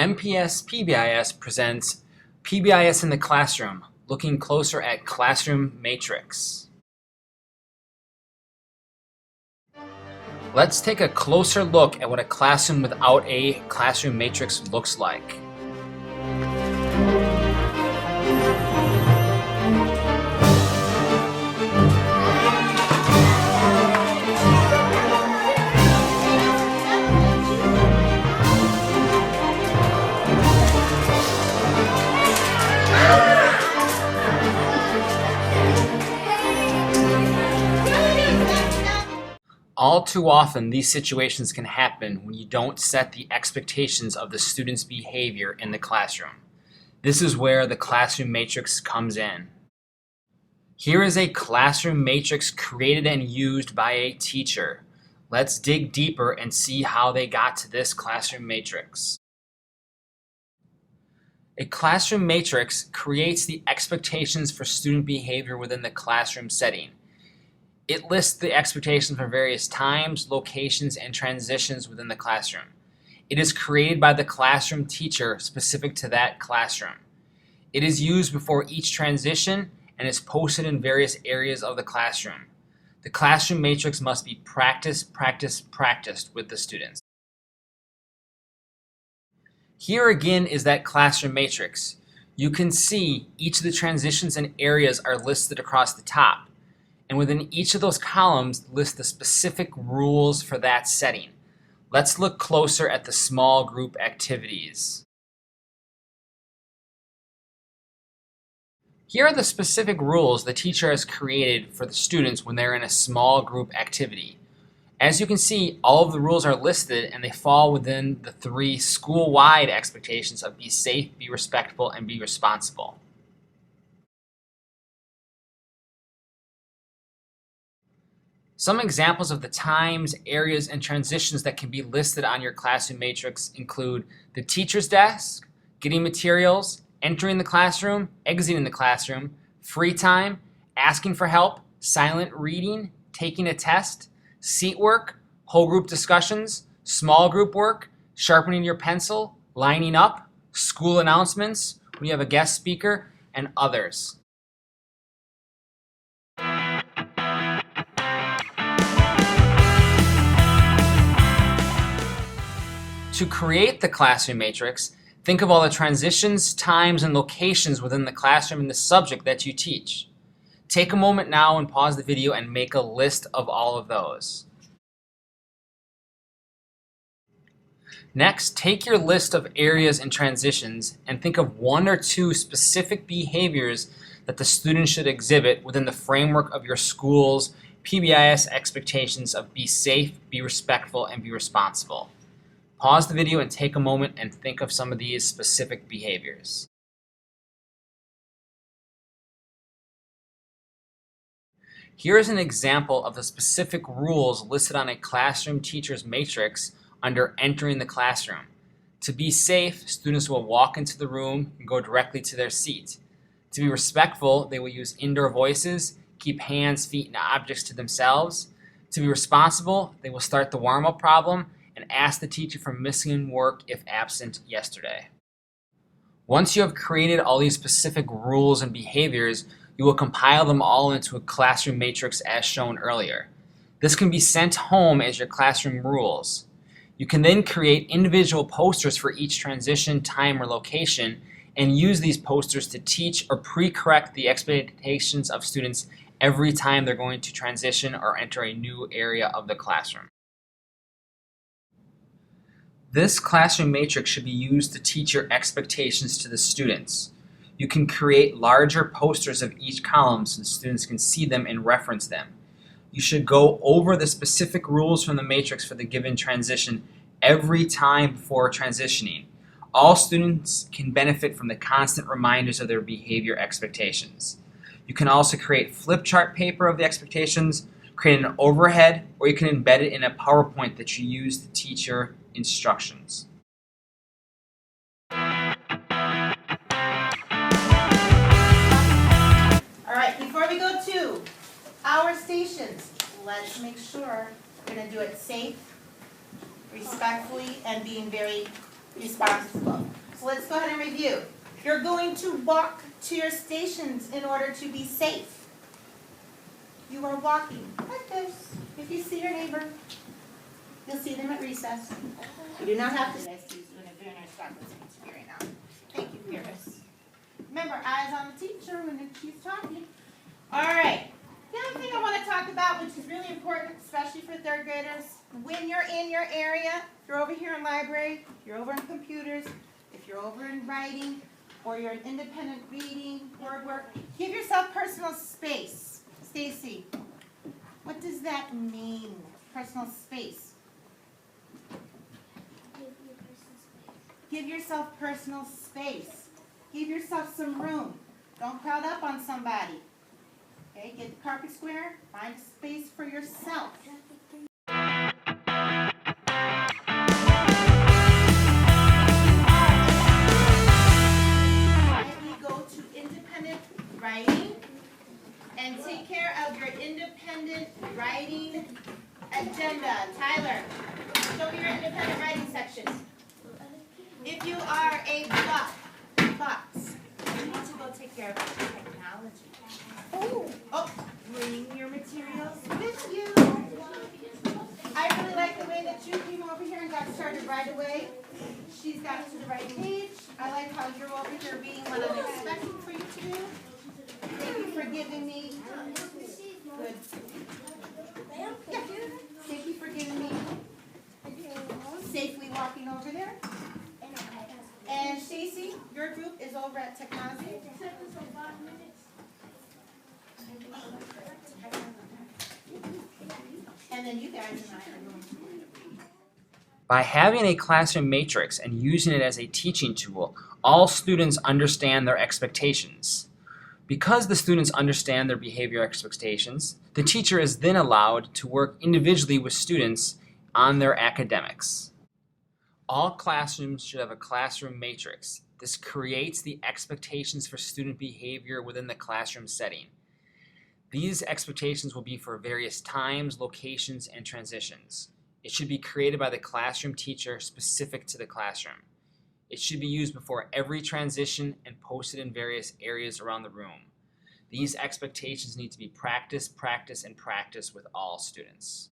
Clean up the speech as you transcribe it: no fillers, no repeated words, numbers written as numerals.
MPS PBIS presents PBIS in the Classroom, looking closer at classroom matrix. Let's take a closer look at what a classroom without a classroom matrix looks like. All too often, these situations can happen when you don't set the expectations of the student's behavior in the classroom. This is where the classroom matrix comes in. Here is a classroom matrix created and used by a teacher. Let's dig deeper and see how they got to this classroom matrix. A classroom matrix creates the expectations for student behavior within the classroom setting. It lists the expectations for various times, locations, and transitions within the classroom. It is created by the classroom teacher specific to that classroom. It is used before each transition and is posted in various areas of the classroom. The classroom matrix must be practiced with the students. Here again is that classroom matrix. You can see each of the transitions and areas are listed across the top. And within each of those columns, list the specific rules for that setting. Let's look closer at the small group activities. Here are the specific rules the teacher has created for the students when they're in a small group activity. As you can see, all of the rules are listed and they fall within the 3 school-wide expectations of be safe, be respectful, and be responsible. Some examples of the times, areas, and transitions that can be listed on your classroom matrix include the teacher's desk, getting materials, entering the classroom, exiting the classroom, free time, asking for help, silent reading, taking a test, seat work, whole group discussions, small group work, sharpening your pencil, lining up, school announcements, when you have a guest speaker, and others. To create the classroom matrix, think of all the transitions, times, and locations within the classroom and the subject that you teach. Take a moment now and pause the video and make a list of all of those. Next, take your list of areas and transitions and think of 1 or 2 specific behaviors that the student should exhibit within the framework of your school's PBIS expectations of be safe, be respectful, and be responsible. Pause the video and take a moment and think of some of these specific behaviors. Here is an example of the specific rules listed on a classroom teacher's matrix under entering the classroom. To be safe, students will walk into the room and go directly to their seat. To be respectful, they will use indoor voices, keep hands, feet, and objects to themselves. To be responsible, they will start the warm-up problem and ask the teacher for missing work if absent yesterday. Once you have created all these specific rules and behaviors, you will compile them all into a classroom matrix as shown earlier. This can be sent home as your classroom rules. You can then create individual posters for each transition, time, or location, and use these posters to teach or pre-correct the expectations of students every time they're going to transition or enter a new area of the classroom. This classroom matrix should be used to teach your expectations to the students. You can create larger posters of each column so the students can see them and reference them. You should go over the specific rules from the matrix for the given transition every time before transitioning. All students can benefit from the constant reminders of their behavior expectations. You can also create flip chart paper of the expectations, create an overhead, or you can embed it in a PowerPoint that you use to teach your instructions. Alright, before we go to our stations, let's make sure we're going to do it safe, respectfully, and being very responsible. So let's go ahead and review. You're going to walk to your stations in order to be safe. You are walking like this. If you see your neighbor, you'll see them at recess. You do not have to. Nice to use doing a very nice job listening to me right now. Thank you, Paris. Remember, eyes on the teacher when she's talking. All right. The other thing I want to talk about, which is really important, especially for third graders, when you're in your area, if you're over here in library, if you're over in computers, if you're over in writing, or you're in independent reading, word work, give yourself personal space. Stacy, what does that mean, personal space? Give yourself personal space. Give yourself some room. Don't crowd up on somebody. Okay, get the carpet square, find a space for yourself. Quietly go to independent writing and take care of your independent writing agenda. Tyler, show me your independent writing section. If you are a box, you need to go take care of technology. Oh, bring your materials with you. I really like the way that you came over here and got started right away. She's got to the right page. I like how you're over here reading what I'm expecting for you to do. Thank you for giving me. Good. Yeah. Thank you for giving me safely walking over there. And Stacy, your group is over at technology. And then you guys and I are going to read. By having a classroom matrix and using it as a teaching tool, all students understand their expectations. Because the students understand their behavior expectations, the teacher is then allowed to work individually with students on their academics. All classrooms should have a classroom matrix. This creates the expectations for student behavior within the classroom setting. These expectations will be for various times, locations, and transitions. It should be created by the classroom teacher specific to the classroom. It should be used before every transition and posted in various areas around the room. These expectations need to be practiced, and practiced with all students.